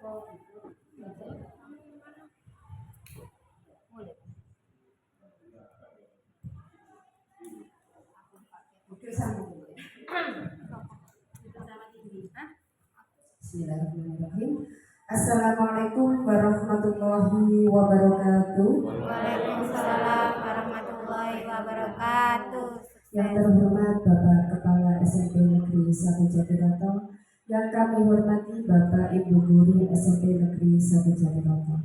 Bismillahirrahmanirrahim. Assalamualaikum warahmatullahi wabarakatuh. Waalaikumsalam warahmatullahi wabarakatuh. Yang terhormat Bapak Kepala SMP Negeri 1 Jatiroto, yang kami hormati Bapak Ibu Guru SMP Negeri 1 Jatiroto.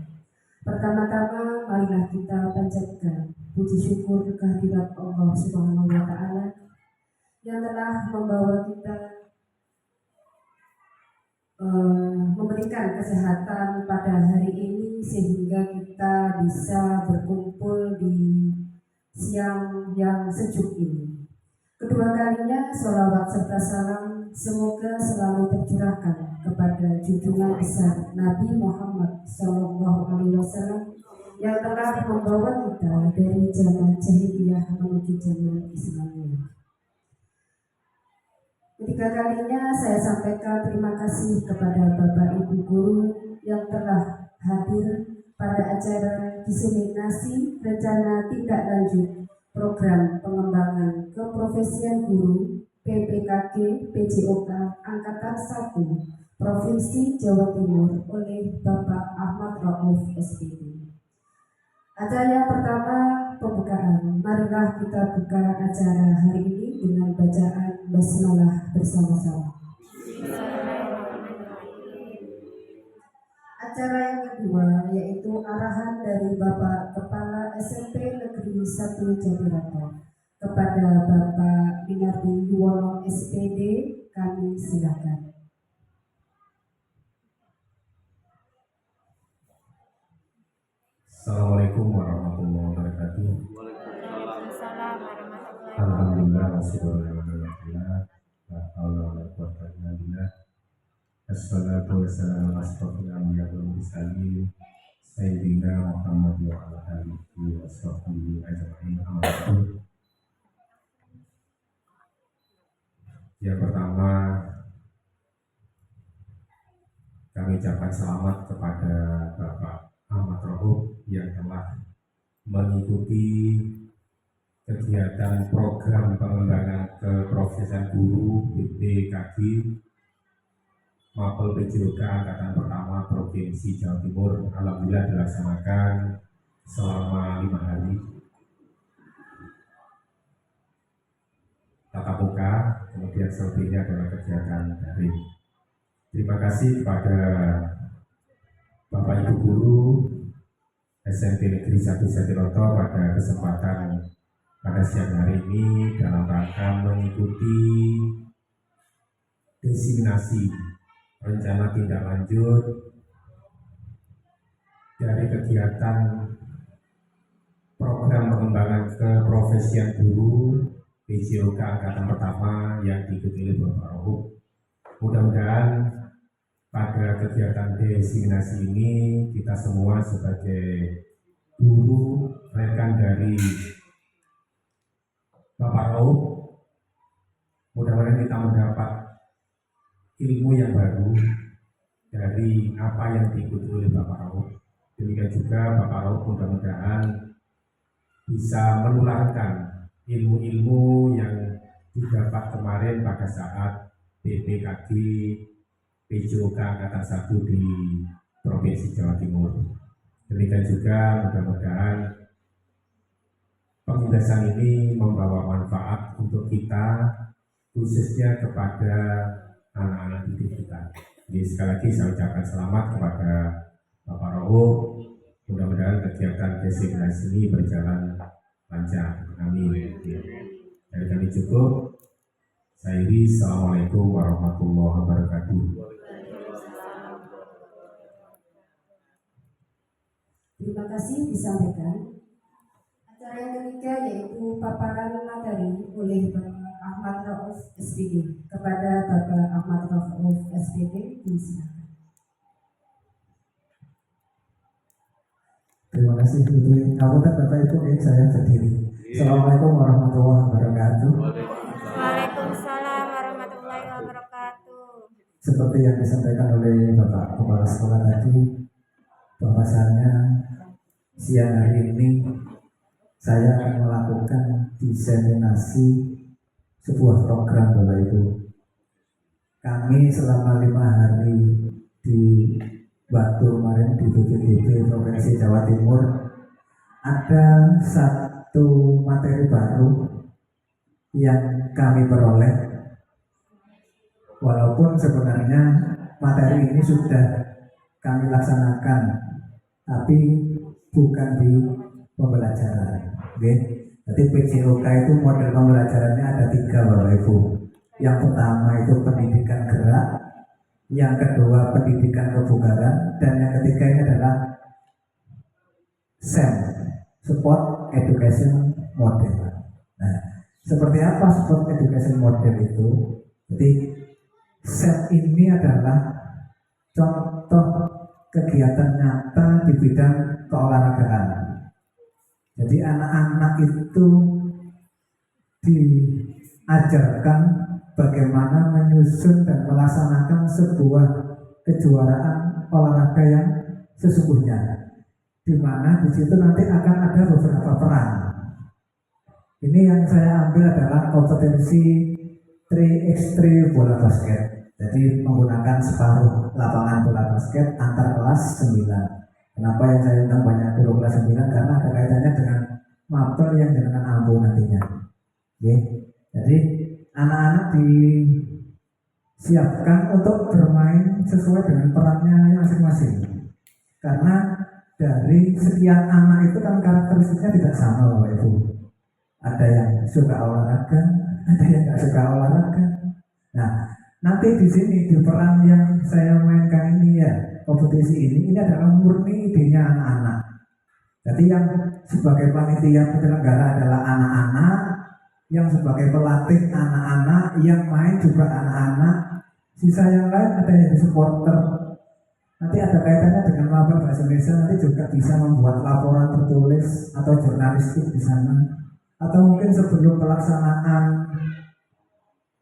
Pertama-tama marilah kita panjatkan puji syukur kehadirat Allah Subhanahu wa taala yang telah membawa kita memberikan kesehatan pada hari ini sehingga kita bisa berkumpul di siang yang sejuk ini. Kedua kalinya sholawat serta salam semoga selalu tercurahkan kepada junjungan besar Nabi Muhammad SAW yang telah membawa kita dari zaman jahiliyah menuju zaman Islamiyah. Ketiga kalinya saya sampaikan terima kasih kepada Bapak Ibu Guru yang telah hadir pada acara diseminasi rencana tindak lanjut program pengembangan keprofesian guru PPKG PJOK Angkatan 1 Provinsi Jawa Timur oleh Bapak Ahmad Rauf SPD. Acara yang pertama pembukaan. Marilah kita buka acara hari ini dengan bacaan basmalah bersama-sama. Acara yang kedua yaitu arahan dari Bapak Kepala SMP Negeri 1 Jatiroto kepada Bapak Minardi Yuwono SPD, kami silakan. Assalamualaikum warahmatullahi wabarakatuh. Waalaikumsalam warahmatullahi wabarakatuh. Alhamdulillah wassalatu wassalamu Assalatu wassalamu ala asyrafil anbiya'i wal mursalin Sayyidina Muhammad wa ala alihi wa sahbihi ajma'in. Yang pertama, kami ucapkan selamat kepada Bapak Ahmad Rauf yang telah mengikuti kegiatan program pengembangan keprofesian guru PPKG Mapel PJOK Angkatan Pertama Provinsi Jawa Timur. Alhamdulillah dilaksanakan selama 5 hari tatap muka, kemudian selebihnya adalah kegiatan daring. Terima kasih kepada Bapak Ibu Guru SMP Negeri 1 Jatiroto pada kesempatan pada siang hari ini dalam rangka mengikuti diseminasi rencana tindak lanjut dari kegiatan program pengembangan keprofesian guru PJOK Angkatan Pertama yang diikuti oleh Bapak Rauf. Mudah-mudahan pada kegiatan diseminasi ini kita semua sebagai guru rekan dari Bapak Rauf, mudah-mudahan kita mendapat ilmu yang baru dari apa yang diikuti oleh Bapak Rauf. Demikian juga Bapak Rauf mudah-mudahan bisa menularkan ilmu-ilmu yang didapat kemarin pada saat PPKG PJOK Angkatan 1 di Provinsi Jawa Timur. Demikian juga mudah-mudahan penjelasan ini membawa manfaat untuk kita, khususnya kepada anak-anak didik kita. Jadi sekali lagi saya ucapkan selamat kepada Bapak Rauf. Mudah-mudahan kegiatan diseminasi ini berjalan lancar. Amin. Dari kami cukup. Saya iri, Assalamualaikum warahmatullahi wabarakatuh. Terima kasih disampaikan. Acara yang ketiga yaitu paparan materi oleh Bapak Ahmad Rauf SPD. Kepada Bapak Ahmad Rauf SPD, disilakan. Terima kasih Putri. Kamu Bapak Ibu, saya berdiri. Assalamualaikum warahmatullahi wabarakatuh. Waalaikumsalam warahmatullahi wabarakatuh. seperti yang disampaikan oleh Bapak Kepala Sekolah tadi, bahwasannya siang hari ini saya akan melakukan diseminasi sebuah program Bapak Ibu. Kami selama 5 hari di Batu kemarin di BPDB Provinsi Jawa Timur ada satu materi baru yang kami peroleh, walaupun sebenarnya materi ini sudah kami laksanakan, tapi bukan di pembelajaran. Oke, jadi PJOK itu model pembelajarannya ada 3 Bapak Ibu. Yang pertama itu pendidikan gerak, yang kedua pendidikan kebugaran, dan yang ketiga ini adalah SEM, Support Education Model. Nah, seperti apa Support Education Model itu? Jadi SEM ini adalah contoh kegiatan nyata di bidang keolahragaan. Jadi anak-anak itu diajarkan bagaimana menyusun dan melaksanakan sebuah kejuaraan olahraga yang sesungguhnya, di mana di situ nanti akan ada beberapa peran. Ini yang saya ambil adalah kompetensi 3x3 bola basket. Jadi menggunakan separuh lapangan bola basket antar kelas 9. Kenapa yang saya undang banyak guru kelas 9? Karena ada kaitannya dengan mapel yang dengan ambu nantinya. Oke. Jadi anak-anak disiapkan untuk bermain sesuai dengan perannya masing-masing. Karena dari sekian anak itu kan karakteristiknya tidak sama Bapak Ibu. Ada yang suka olahraga, ada yang nggak suka olahraga. Nah, nanti di sini di peran yang saya mainkan ini ya, kompetisi ini adalah murni idenya anak-anak. Jadi yang sebagai panitia penyelenggara adalah anak-anak, yang sebagai pelatih anak-anak, yang main juga anak-anak, sisa yang lain ada yang supporter. Nanti ada kaitannya dengan laporan bahasa Indonesia, nanti juga bisa membuat laporan tertulis atau jurnalistik di sana. Atau mungkin sebelum pelaksanaan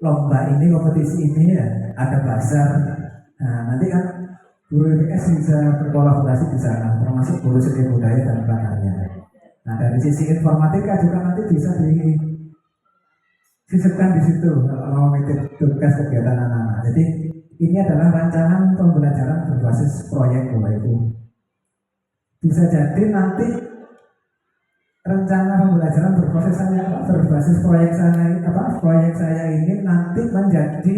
lomba ini, kompetisi ini ya, ada bazar. Nah, nanti kan guru IPS bisa berkolaborasi di sana, termasuk guru seni budaya dan pelakarnya. Nah, dari sisi informatika juga nanti bisa disisipkan di situ kalau mau mengikuti tugas kegiatan anak-anak. Jadi ini adalah rancangan pembelajaran berbasis proyek Bapak Ibu. Bisa jadi nanti rencana pembelajaran berbasis proyek saya ini nanti menjadi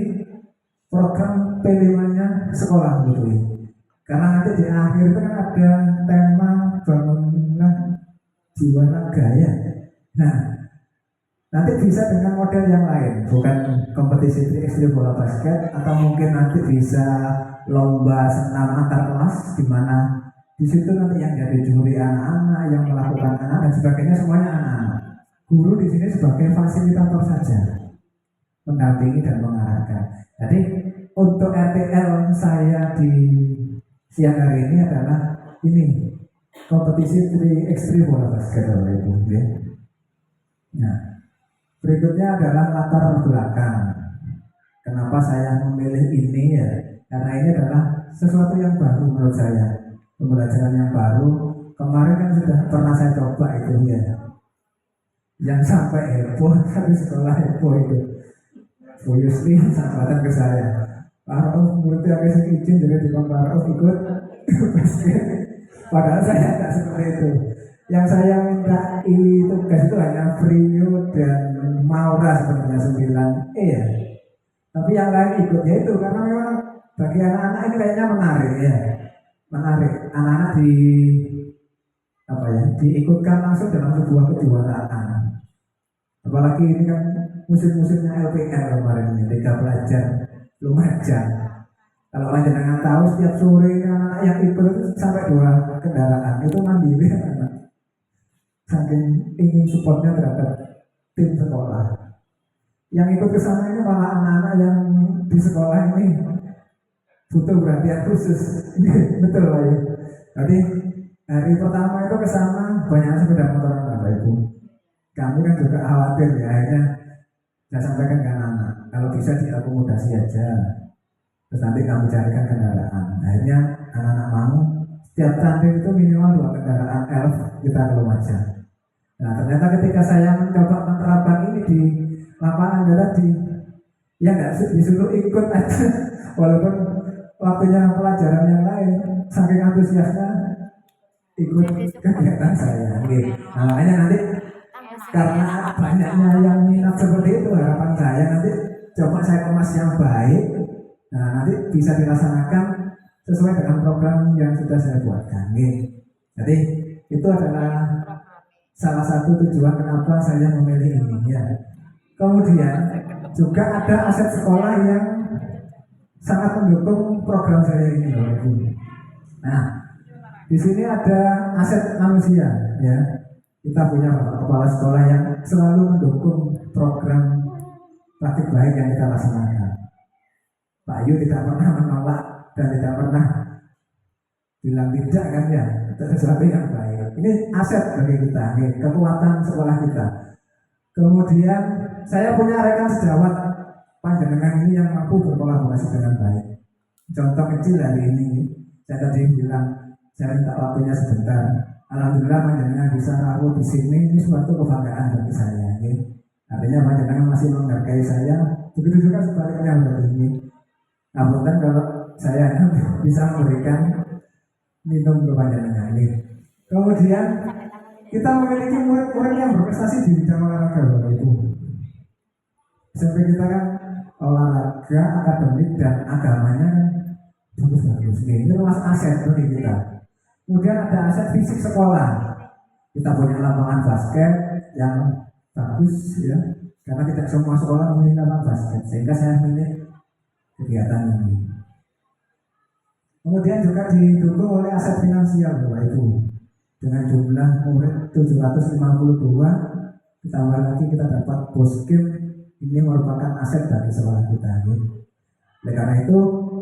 program P5-nya sekolah gitu ya. Karena nanti di akhir itu kan ada tema bangunlah jiwa raga ya. Nah, nanti bisa dengan model yang lain, bukan kompetisi 3x3 bola basket, atau mungkin nanti bisa lomba senam antar kelas, di mana di situ nanti yang jadi juri anak-anak, yang melakukan anak dan sebagainya semuanya anak-anak. Guru di sini sebagai fasilitator saja, mendampingi dan mengarahkan. Jadi untuk RTL saya di siang hari ini adalah ini kompetisi 3x3 bola basket Bapak Ibu ya. Nah, berikutnya adalah latar belakang. Kenapa saya memilih ini ya? Karena ini adalah sesuatu yang baru menurut saya. Pembelajaran yang baru. Kemarin kan sudah pernah saya coba itu ya. Yang sampai heboh, tapi setelah heboh itu Bu Yusri sampaikan ke saya, Pak Rauf muridnya agak izin jadi di Pak Rauf ikut basket. Padahal saya tidak seperti itu. Yang saya minta ini tugas itu hanya Frio dan Maura sebenarnya 9E ya. Tapi yang lain ikutnya itu karena memang bagi anak-anak ini kayaknya menarik ya. Menarik. Anak-anak diikutkan langsung dalam sebuah kejuaraan. Apalagi ini kan musim-musimnya LPR kemarin ini, Liga Pelajar Lumajang. Kalau panjenengan tahu setiap sore anak-anak yang ikut itu sampai 2 kendaraan itu mandiri anak. Saking ingin supportnya terhadap tim sekolah. Yang ikut ke sana ini malah anak-anak yang di sekolah ini butuh perhatian khusus. Betul Pak ya. Jadi hari pertama itu ke sana banyak sepeda motor Bapak Ibu. Kami kan juga khawatir ya, akhirnya saya sampaikan ke anak-anak kalau bisa diakomodasi aja. terus nanti kami carikan kendaraan. Akhirnya anak-anak mau setiap tanding itu minimal 2 kendaraan elf kita ke Lumajang. Nah ternyata ketika saya mencoba menerapkan ini di lapangan tadi, ya nggak disuruh ikut aja, walaupun waktunya pelajaran yang lain, saking antusiasnya ikut kegiatan saya. Gitu. Nah, makanya nanti karena banyaknya yang minat seperti itu, harapan saya nanti coba saya kemas yang baik. Nah nanti bisa dilaksanakan sesuai dengan program yang sudah saya buatkan. Jadi itu adalah salah satu tujuan kenapa saya memilih ini ya. Kemudian juga ada aset sekolah yang sangat mendukung program saya ini Bapak Ibu. Nah, di sini ada aset manusia ya. Kita punya Bapak Kepala Sekolah yang selalu mendukung program praktik baik yang kita laksanakan. Pak Ayu tidak pernah menolak dan tidak pernah bilang tidak kan ya, itu sesuatu yang baik. Ini aset bagi kita, nih, kekuatan sekolah kita. Kemudian saya punya rekan sejawat panjenengan ini yang mampu berkolaborasi dengan baik. Contoh kecil hari ini, saya tadi bilang saya minta waktunya sebentar. Alhamdulillah panjenengan bisa rawuh di sini, ini suatu kebanggaan bagi saya. Nih. Artinya panjenengan masih menghargai saya, begitu juga sebaliknya berarti ini. Namun kalau saya bisa memberikan minum ke panjenengan. Kemudian kita memiliki murid-murid yang berprestasi di bidang olahraga Bapak Ibu. Sampai kita kan olahraga, akademik dan agamanya bagus-bagus. Ini termasuk aset bagi kita. Kemudian ada aset fisik sekolah. Kita punya lapangan basket yang bagus ya. Karena tidak semua sekolah memiliki lapangan basket, sehingga saya memilih kegiatan ini. Kemudian juga didukung oleh aset finansial Bapak Ibu. Dengan jumlah murid 752, ditambah lagi kita dapat boskim, ini merupakan aset dari sekolah kita. Oleh karena itu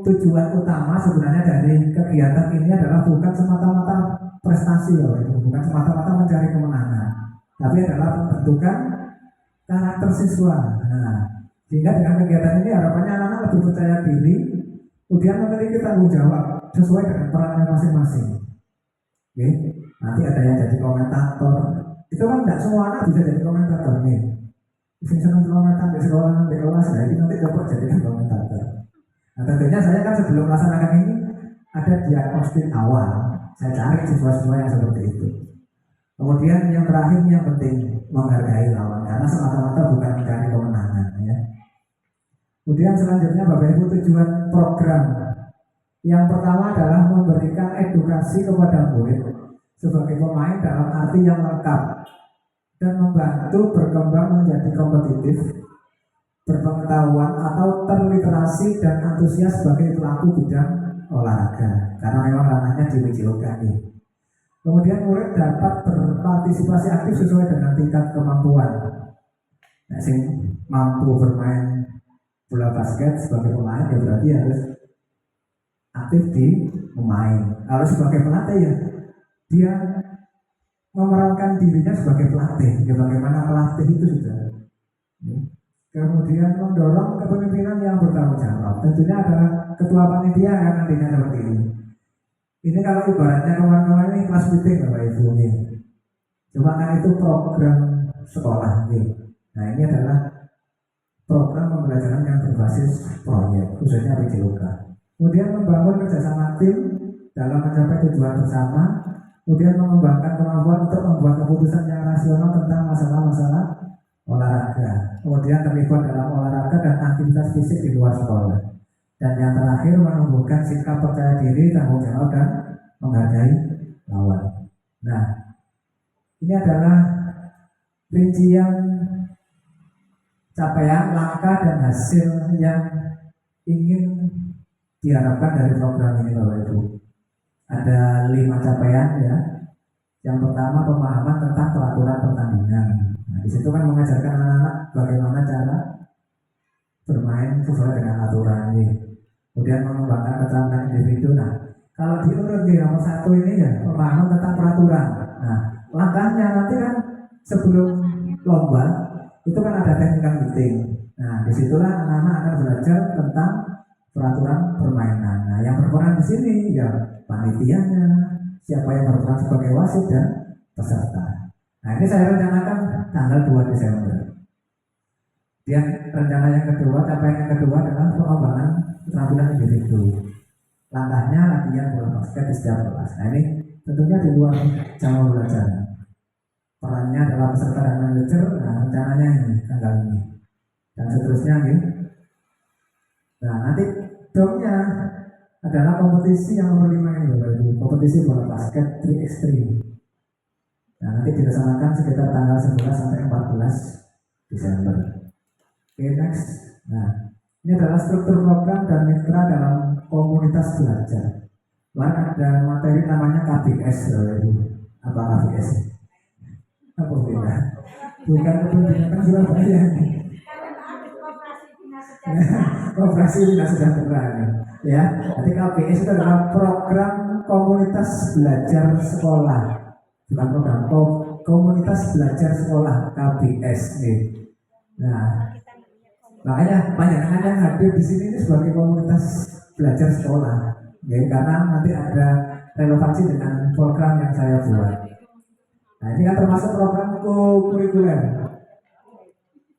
tujuan utama sebenarnya dari kegiatan ini adalah bukan semata-mata prestasi Bapak Ibu, bukan semata-mata mencari kemenangan, tapi adalah pembentukan karakter siswa. Nah, sehingga dengan kegiatan ini harapannya anak-anak lebih percaya diri, kemudian memiliki tanggung jawab sesuai dengan perannya masing-masing. Oke, nanti ada yang jadi komentator. Itu kan tidak semua anak bisa jadi komentator nih. Senang komentator di sekolah, di kelas, nah ini nanti coba jadikan komentator. Nah tentunya saya kan sebelum melaksanakan ini ada diagnostik awal. Saya cari siswa-siswa yang seperti itu. Kemudian yang terakhir yang penting menghargai lawan, karena semata-mata bukan mencari kemenangan ya. Kemudian selanjutnya Bapak Ibu tujuan program yang pertama adalah memberikan edukasi kepada murid sebagai pemain dalam arti yang lengkap dan membantu berkembang menjadi kompetitif, berpengetahuan atau terliterasi dan antusias sebagai pelaku bidang olahraga karena memang ranahnya di WJOK ini. Kemudian murid dapat berpartisipasi aktif sesuai dengan tingkat kemampuan. Nah, sing mampu bermain bola basket sebagai pemain ya berarti harus aktif di pemain. Kalau sebagai pelatih ya dia memerankan dirinya sebagai pelatih. Ya bagaimana pelatih itu sudah. Kemudian mendorong kepemimpinan yang bertanggung jawab. Tentunya ada ketua panitia kan nantinya seperti ini. Ini kalau ibaratnya kawan-kawan ini kelas meeting Bapak Ibu nih. Cuma kan itu program sekolah nih. Nah ini adalah program pembelajaran yang berbasis proyek, khususnya WJOK. Kemudian membangun kerjasama tim dalam mencapai tujuan bersama. Kemudian mengembangkan kemampuan untuk membuat keputusan yang rasional tentang masalah-masalah olahraga. Kemudian terlibat dalam olahraga dan aktivitas fisik di luar sekolah. Dan yang terakhir menumbuhkan sikap percaya diri, tanggung jawab dan menghargai lawan. Nah, ini adalah rincian capaian, langkah dan hasil yang ingin diharapkan dari program ini Bapak Ibu. Ada 5 capaian ya. Yang pertama pemahaman tentang peraturan pertandingan. Nah, di situ kan mengajarkan anak-anak bagaimana cara bermain sesuai dengan aturan ini. Kemudian mengembangkan keterampilan individu. Nah, kalau diurut di nomor 1 ini ya pemahaman tentang peraturan. Nah, langkahnya nanti kan sebelum lomba itu kan ada technical meeting. Nah, disitulah anak-anak akan belajar tentang peraturan permainan. Nah, yang berperan di sini ya panitianya, siapa yang berperan sebagai wasit dan peserta. Nah, ini saya rencanakan tanggal 2 Desember. Dan rencana yang kedua, capaian yang kedua adalah pengembangan keterampilan individu. Langkahnya latihan bola basket di setiap kelas. Nah, ini tentunya di luar jam belajar. Perannya adalah peserta dan manajer. Nah, rencananya ini tanggal ini dan seterusnya gitu. Nah, nanti domnya adalah kompetisi yang nomor 5 ini Bapak Ibu, kompetisi bola basket 3x3. Nah, nanti dilaksanakan sekitar tanggal 11 sampai 14 Desember. Oke, next. Nah, ini adalah struktur program dan mitra dalam komunitas belajar. Kemarin ada materi namanya KBS, Bapak Ibu. Apa KBS? Apa beda? Bukan kepentingan Surabaya. Koperasi Bina Sejahtera ya. Nanti KBS itu adalah program komunitas belajar sekolah, bukan program komunitas belajar sekolah KBS nih. Nah, makanya panjangan yang hadir di sini ini sebagai komunitas belajar sekolah, ya, karena nanti ada relevansi dengan program yang saya buat. Nah, ini kan termasuk program kurikuler.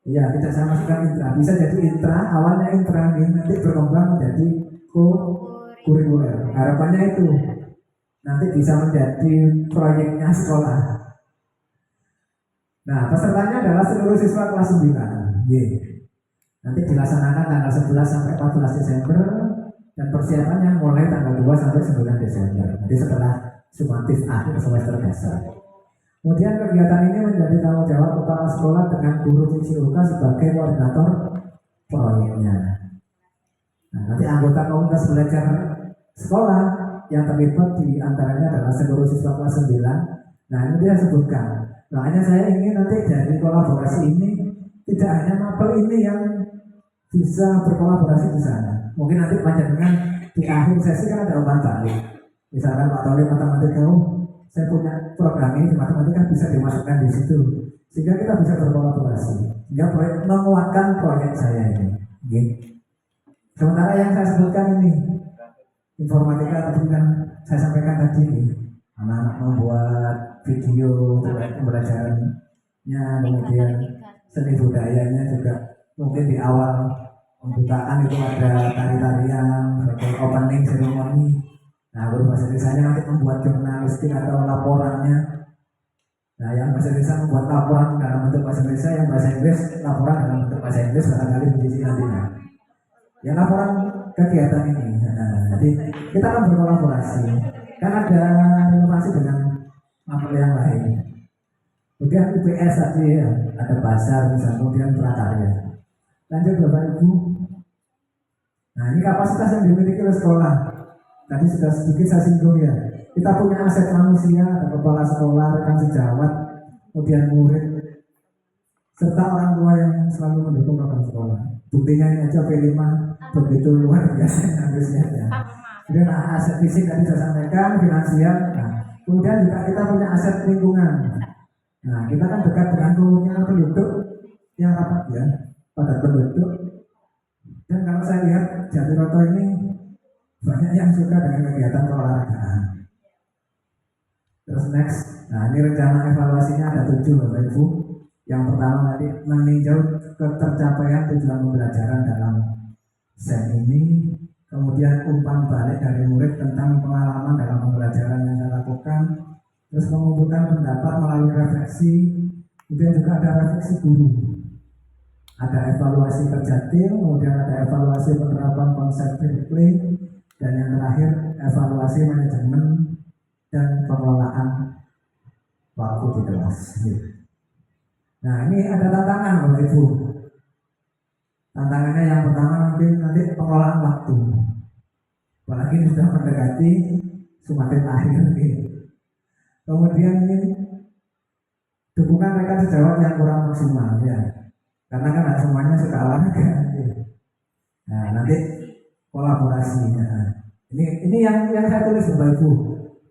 Iya, tidak saya masukkan intra. Bisa jadi intra, awalnya intra nanti berkembang menjadi kurikuler. Harapannya itu nanti bisa menjadi proyeknya sekolah. Nah, pesertanya adalah seluruh siswa kelas 9. Nanti dilaksanakan tanggal 11 sampai 14 Desember dan persiapannya mulai tanggal 2 sampai 9 Desember. Nanti setelah sumatif akhir semester dasar. Kemudian kegiatan ini menjadi tanggung jawab utama sekolah dengan guru Fisiuka sebagai koordinator proyeknya. Nah, nanti anggota komunitas belajar sekolah yang terlibat di antaranya adalah seluruh siswa kelas 9. Nah, ini dia sebutkan. Makanya saya ingin nanti dari kolaborasi ini tidak hanya mapel ini yang bisa berkolaborasi di sana. Mungkin nanti panjenengan di akhir sesi kan ada umpan balik. Misalkan Pak Toli matematika, saya punya program ini di matematika bisa dimasukkan di situ, sehingga kita bisa berkolaborasi, sehingga proyek menguatkan proyek saya ini. Sementara yang saya sebutkan ini informatika tadi kan saya sampaikan tadi ini, anak-anak membuat video pembelajarannya, kemudian seni budayanya juga mungkin di awal pembukaan itu ada tari-tarian sebagai opening ceremony. Nah, guru bahasa Indonesia nanti membuat jurnalistik atau laporannya. Nah, yang bahasa Indonesia membuat laporan dalam bentuk bahasa Indonesia, yang bahasa Inggris laporan dalam bentuk bahasa Inggris barangkali di sini nantinya. Yang laporan kegiatan ini. Nah, jadi kita akan berkolaborasi. Kan ada inovasi dengan mapel yang lain. Kemudian UPS tadi ya, ada pasar misalnya, kemudian prakarya. Lanjut Bapak Ibu. Nah, ini kapasitas yang dimiliki oleh sekolah. Tadi sudah sedikit saya singgung ya. Kita punya aset manusia, ada kepala sekolah, rekan sejawat, kemudian murid, serta orang tua yang selalu mendukung program sekolah. Buktinya ini aja P5 begitu luar biasa harusnya ya. Kemudian aset fisik tadi saya sampaikan, finansial. Nah, kemudian juga kita punya aset lingkungan. Nah, kita kan dekat dengan kemungkinan penduduk yang rapat ya, padat penduduk. Dan kalau saya lihat Jatiroto ini banyak yang suka dengan kegiatan keolahragaan. Terus next, nah ini rencana evaluasinya ada 7 Bapak Ibu. Yang pertama tadi meninjau ketercapaian tujuan pembelajaran dalam SEM ini, kemudian umpan balik dari murid tentang pengalaman dalam pembelajaran yang saya lakukan, terus mengumpulkan pendapat melalui refleksi, kemudian juga ada refleksi guru, ada evaluasi kerja tim, kemudian ada evaluasi penerapan konsep play, dan yang terakhir evaluasi manajemen dan pengelolaan waktu di kelas. Nah, ini ada tantangan Bapak Ibu. Tantangannya yang pertama mungkin nanti pengelolaan waktu. Apalagi ini sudah mendekati sumatif akhir nih. Kemudian ini dukungan rekan sejawat yang kurang maksimal ya. Karena kan semuanya suka olahraga. Nah, nanti kolaborasinya. Ini yang saya tulis Bapak Ibu,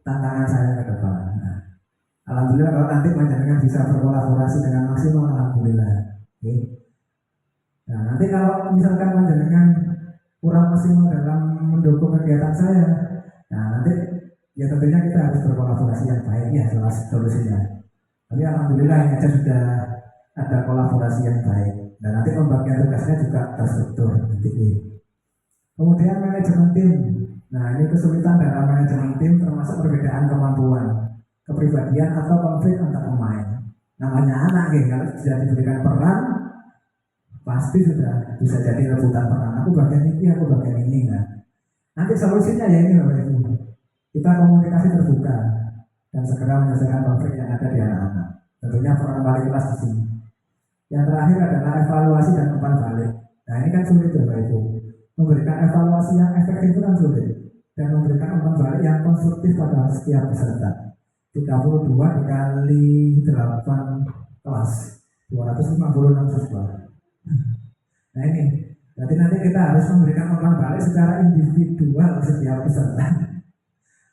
tantangan saya ke depan. Nah, alhamdulillah kalau nanti panjenengan bisa berkolaborasi dengan maksimal, alhamdulillah. Oke. Nah, nanti kalau misalkan panjenengan kurang maksimal dalam mendukung kegiatan saya. Nah nanti ya tentunya kita harus berkolaborasi yang baik ya salah solusinya. Tapi alhamdulillah ini aja sudah ada kolaborasi yang baik. Dan nanti pembagian tugasnya juga terstruktur nanti. Kemudian manajemen tim. Nah ini kesulitan dalam manajemen tim termasuk perbedaan kemampuan, kepribadian atau konflik antar pemain. Namanya anak ya, kalau sudah diberikan peran pasti sudah bisa jadi rebutan peran. Aku bagian ini, aku bagian ini. Nah, nanti solusinya ya ini Bapak Ibu. Kita komunikasi terbuka dan segera menyelesaikan konflik yang ada di anak-anak. Tentunya peran wali kelas di sini. Yang terakhir adalah evaluasi dan umpan balik. Nah ini kan sulit Bapak Ibu. Memberikan evaluasi yang efektif itu kan sulit. Dan memberikan umpan balik yang konstruktif pada setiap peserta. 32 dikali 8 kelas 256 siswa. Nah ini, berarti nanti kita harus memberikan umpan balik secara individual setiap peserta.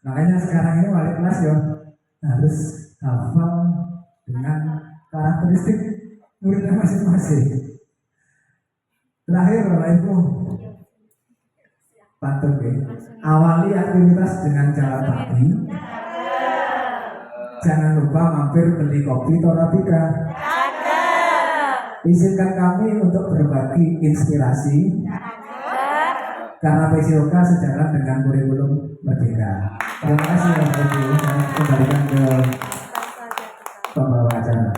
Makanya sekarang ini wali kelas ya harus hafal dengan karakteristik muridnya masing-masing. Terakhir Bapak Ibu, pantun ya. Awali aktivitas dengan jalan pagi. Jangan lupa mampir beli kopi Torabika. Izinkan kami untuk berbagi inspirasi karena PCOK sejalan dengan kurikulum Merdeka. Terima kasih Bapak Ibu. Saya kembalikan ke pembawa acara.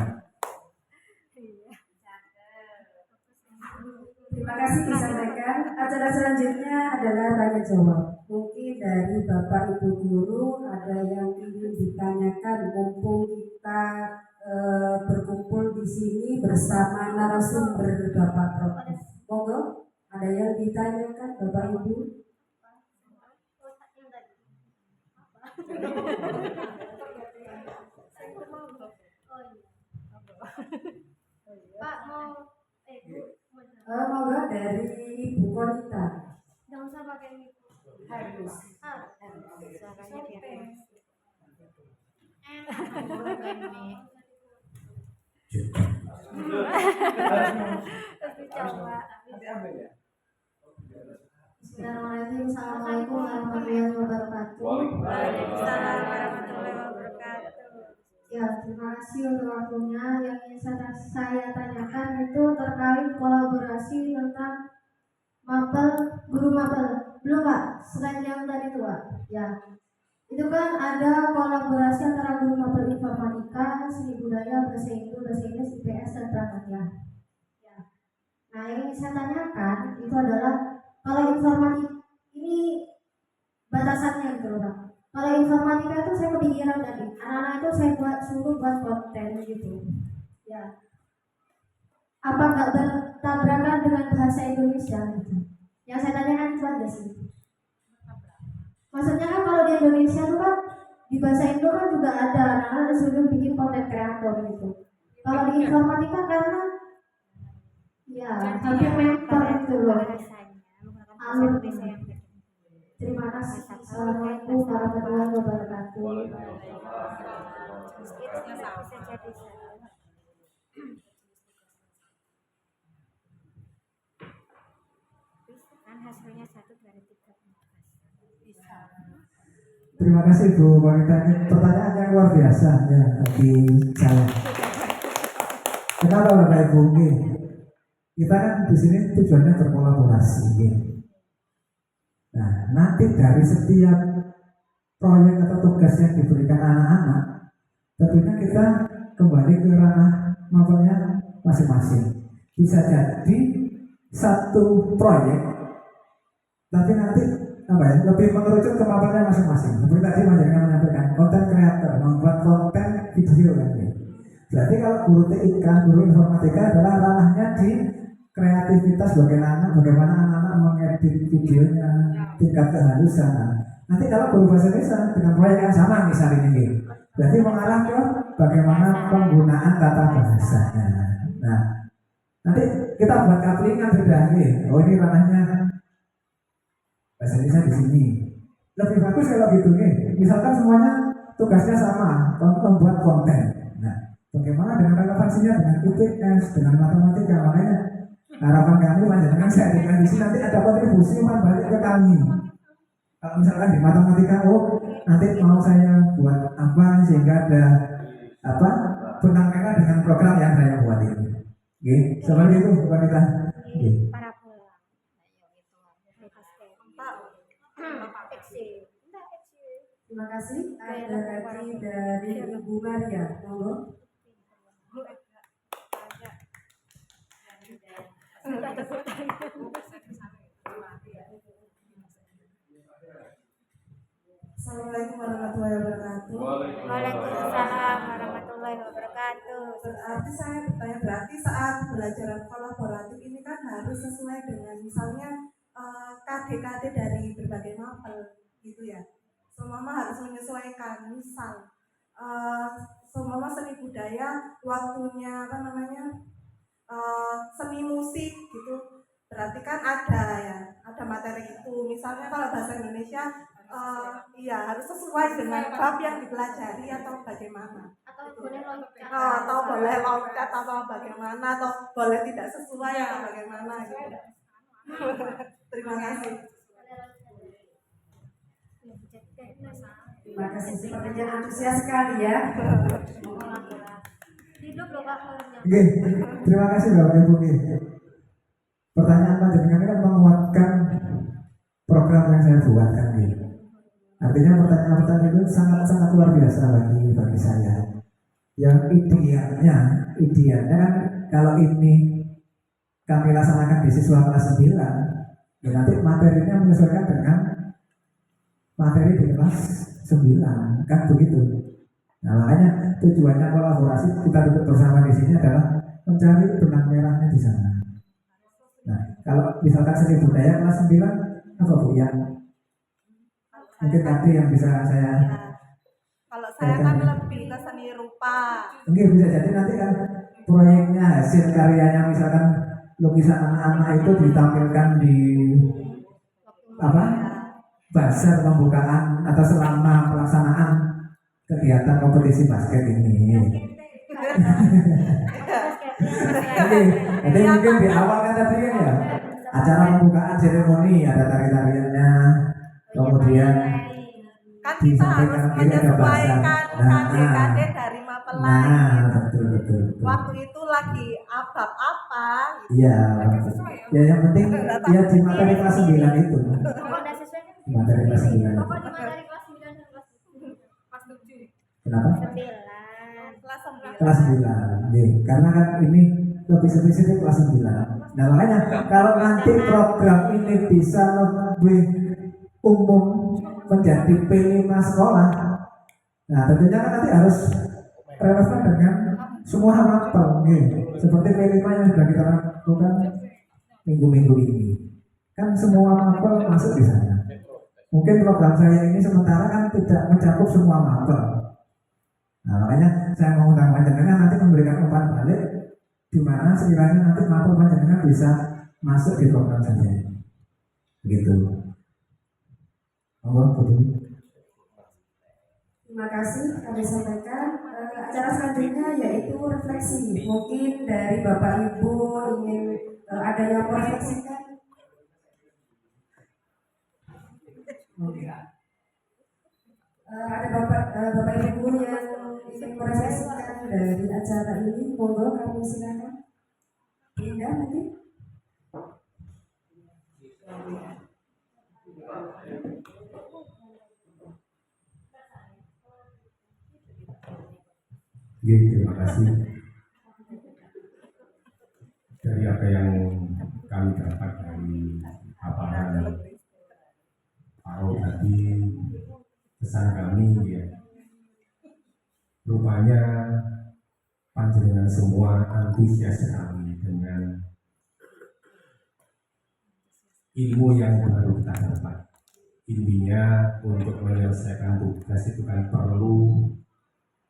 Terima kasih disampaikan. Acara selanjutnya adalah tanya jawab. Mungkin dari Bapak Ibu guru ada yang ingin ditanyakan mumpung kita berkumpul di sini bersama narasumber Bapak Prof. Monggo, ada yang ditanyakan Bapak Ibu? Pak mau Monggo dari Ibu Konita. nggak usah pakai mic. Harus. Suaranya dia enak. Tapi coba. Bismillahirrahmanirrahim. Assalamualaikum warahmatullahi wabarakatuh. Waalaikumsalam warahmatullahi wabarakatuh. Ya, terima kasih untuk waktunya. Yang ingin saya tanyakan itu terkait kolaborasi tentang mapel, guru mapel. Belum Pak, selain yang tadi itu Pak. Ya, itu kan ada kolaborasi antara guru mapel informatika, seni budaya, bahasa Inggris, IPS dan Pramudia. Ya. Nah, yang ingin saya tanyakan itu adalah kalau informatika ini batasannya gitu loh Pak. Kalau informatika itu saya kepikiran tadi, anak-anak itu saya suruh buat konten gitu. Ya. Apa nggak bertabrakan dengan bahasa Indonesia gitu? Yang saya tanyakan itu aja sih. Maksudnya kan kalau di Indonesia itu kan di bahasa Indo kan juga ada anak-anak disuruh bikin konten kreator gitu. Kalau di informatika karena ya hampir mentor itu loh. Alur. Terima kasih. Assalamualaikum warahmatullahi wabarakatuh. Kan hasilnya 1 dari 3. Bisa. Terima kasih Bu Wanita. Pertanyaan yang luar biasa ya bagi saya. Kenapa Bapak Ibu? Kita kan di sini tujuannya berkolaborasi. Nah, nanti dari setiap proyek atau tugas yang diberikan anak-anak, tentunya kita kembali ke ranah mapelnya masing-masing. Bisa jadi satu proyek, tapi nanti lebih mengerucut ke mapelnya masing-masing. Seperti tadi Mas Jaka menyampaikan, konten kreator membuat konten video kan. Berarti kalau guru TIK, guru informatika adalah ranahnya di kreativitas bagaimana anak-anak mengedit videonya, tingkat kehalusan. Nanti kalau guru bahasa Indonesia dengan proyek yang sama misalnya ini, berarti mengarah ke bagaimana penggunaan kata bahasanya. Nah, nanti kita buat kaplingan sudah nih. Oh ini ranahnya bahasa Indonesia di sini. Lebih bagus kalau gitu nih. Misalkan semuanya tugasnya sama, membuat konten. Nah, bagaimana dengan relevansinya dengan IPS, dengan matematika, makanya harapan kami panjenengan saya dengan di sini nanti ada kontribusi umpan balik ke kami. Kalau misalkan di matematika, oh nanti mau saya buat apa sehingga ada apa benang merah dengan program yang saya buat ini. Oke, seperti itu bukan kita. Oke. Para pulang. Pak Eksi. Terima kasih. Ada lagi dari Ibu Maria. Monggo. Assalamualaikum warahmatullahi wabarakatuh. Waalaikumsalam warahmatullahi wabarakatuh. Berarti saya bertanya, berarti saat pembelajaran kolaboratif ini kan harus sesuai dengan misalnya KD-KD dari berbagai mapel gitu ya. Semua harus menyesuaikan. Misal semua seni budaya waktunya apa namanya seni musik gitu. Berarti kan ada materi itu. Misalnya kalau bahasa Indonesia iya harus sesuai dengan bab yang dipelajari atau bagaimana. Atau boleh loncat. Atau boleh loncat atau bagaimana atau boleh tidak sesuai atau bagaimana gitu. Terima kasih. Terima kasih. Sepertinya antusias sekali ya. Hidup loh Kak. Oke, terima kasih Bapak Ibu. Pertanyaan panjenengan ini kan menguatkan program yang saya buat kan gitu. Artinya pertanyaan-pertanyaan itu sangat-sangat luar biasa bagi saya. Yang idealnya kan kalau ini kami laksanakan di siswa kelas 9, ya nanti materinya menyesuaikan dengan materi di kelas 9, kan begitu. Nah makanya tujuannya kolaborasi kita duduk bersama di sini adalah mencari benang merahnya di sana. Nah kalau misalkan seni budaya kelas 9 apa Bu yang mungkin tadi yang bisa saya Kalau saya kan lebih ke seni rupa. mungkin bisa jadi nanti kan proyeknya hasil karyanya misalkan lukisan anak-anak itu ditampilkan di apa bazar pembukaan atau selama pelaksanaan kegiatan kompetisi basket ini. Jadi mungkin di awal kan tadi kan ya acara pembukaan seremoni ada tari-tariannya, kemudian Kan kita harus disampaikan kiri ada bazar. menyesuaikan KD-KD dari mapel lain. Nah, betul. Waktu itu lagi bab apa gitu. Iya. Ya yang penting ya di materi kelas 9 itu. Pokok udah sesuai kan? Di materi kelas 9 itu. Pokok di materi kelas 9 dan kelas 7. Kenapa? 9. Kelas 9. Kelas 9. Nih, karena kan ini lebih spesifik kelas 9. Nah, makanya kalau nanti program ini bisa lebih umum menjadi P5 sekolah. Nah, tentunya kan nanti harus relevan dengan semua mapel gitu. Seperti P5 yang sudah kita lakukan minggu-minggu ini. Kan semua mapel masuk di sana. Mungkin program saya ini sementara kan tidak mencakup semua mapel. Nah, makanya saya mengundang panjenengan nanti memberikan umpan balik di mana sekiranya nanti mapel panjenengan bisa masuk di program saya. Begitu. Terima kasih kami sampaikan. Acara selanjutnya yaitu refleksi. Mungkin dari Bapak Ibu ingin ada yang mau refleksikan. Ada Bapak Ibu yang ingin merefleksikan dari acara ini, monggo kami silakan. Indah mungkin. Terima kasih. Dari apa yang kami dapat dari paparan Pak tadi, pesan kami ya, rupanya panjenengan semua antusias sekali dengan ilmu yang baru kita dapat. Intinya untuk menyelesaikan tugas itu kan perlu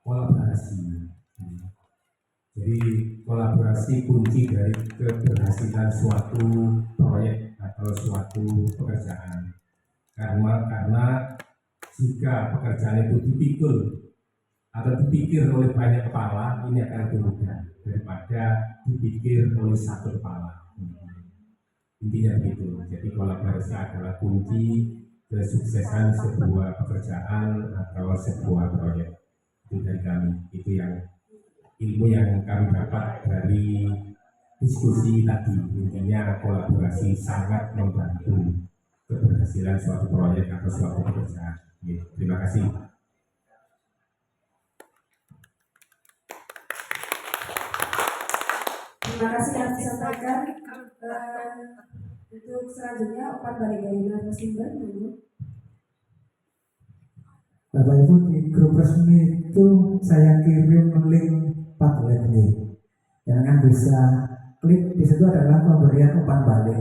kolaborasi. Jadi kolaborasi kunci dari keberhasilan suatu proyek atau suatu pekerjaan. Karena jika pekerjaan itu dipikul atau dipikir oleh banyak kepala, ini akan lebih mudah daripada dipikir oleh satu kepala. Intinya begitu. Jadi kolaborasi adalah kunci kesuksesan sebuah pekerjaan atau sebuah proyek. Itu dari kami. Itu yang ilmu yang kami dapat dari diskusi tadi. Intinya kolaborasi sangat membantu keberhasilan suatu proyek atau suatu pekerjaan. Oke, terima kasih. Terima kasih yang disampaikan. Untuk selanjutnya umpan balik dari narasumber dulu. Bapak Ibu, di grup resmi itu saya kirim link Padlet ini. Jangan bisa klik di situ adalah pemberian umpan balik.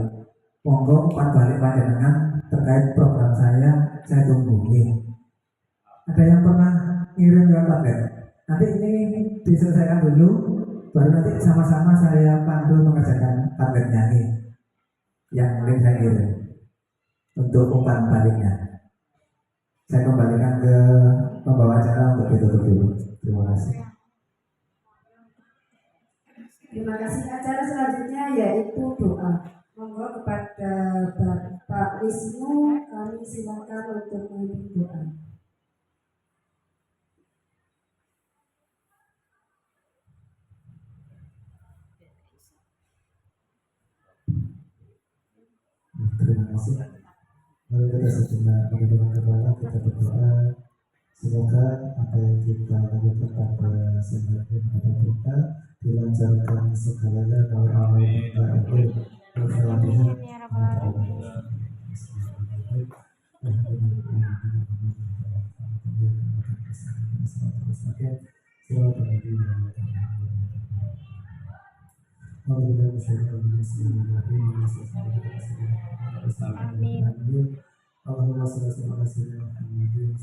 Monggo umpan balik panjenengan terkait program saya tunggu nih. Ada yang pernah kirim lewat Padlet? Nanti ini diselesaikan dulu, baru nanti sama-sama saya pandu mengerjakan Padletnya nih. Yang link saya kirim untuk umpan baliknya. Saya kembalikan ke pembawa acara untuk ditutup dulu. Terima kasih. Terima kasih. Acara selanjutnya yaitu doa. Monggo kepada Bapak Wisnu, kami silakan untuk memimpin doa. Terima kasih. Mari kita sejenak menundukkan kepala, kita berdoa. Semoga apa yang kita lakukan pada sehari pada kita dilancarkan segalanya melalui akhir Al-Fatihah. Ya Rabbal Alamin. Amin. Allahumma shalli ala sayyidina Muhammadin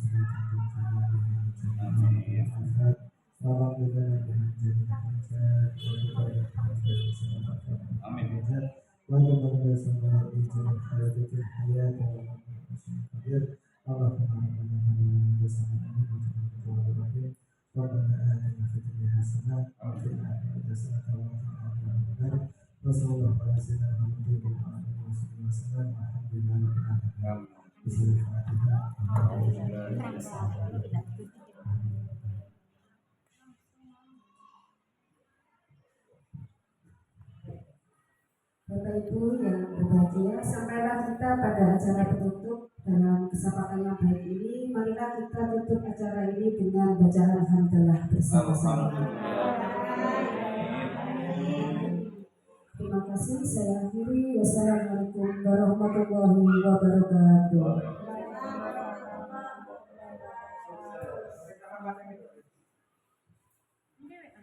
Bapak Ibu yang berbahagia, sampailah kita pada acara penutup dalam kesempatan yang baik ini. Marilah kita tutup acara ini dengan bacaan hamdalah bersama-sama. Terima kasih. Saya akhiri. Wassalamualaikum warahmatullahi wabarakatuh.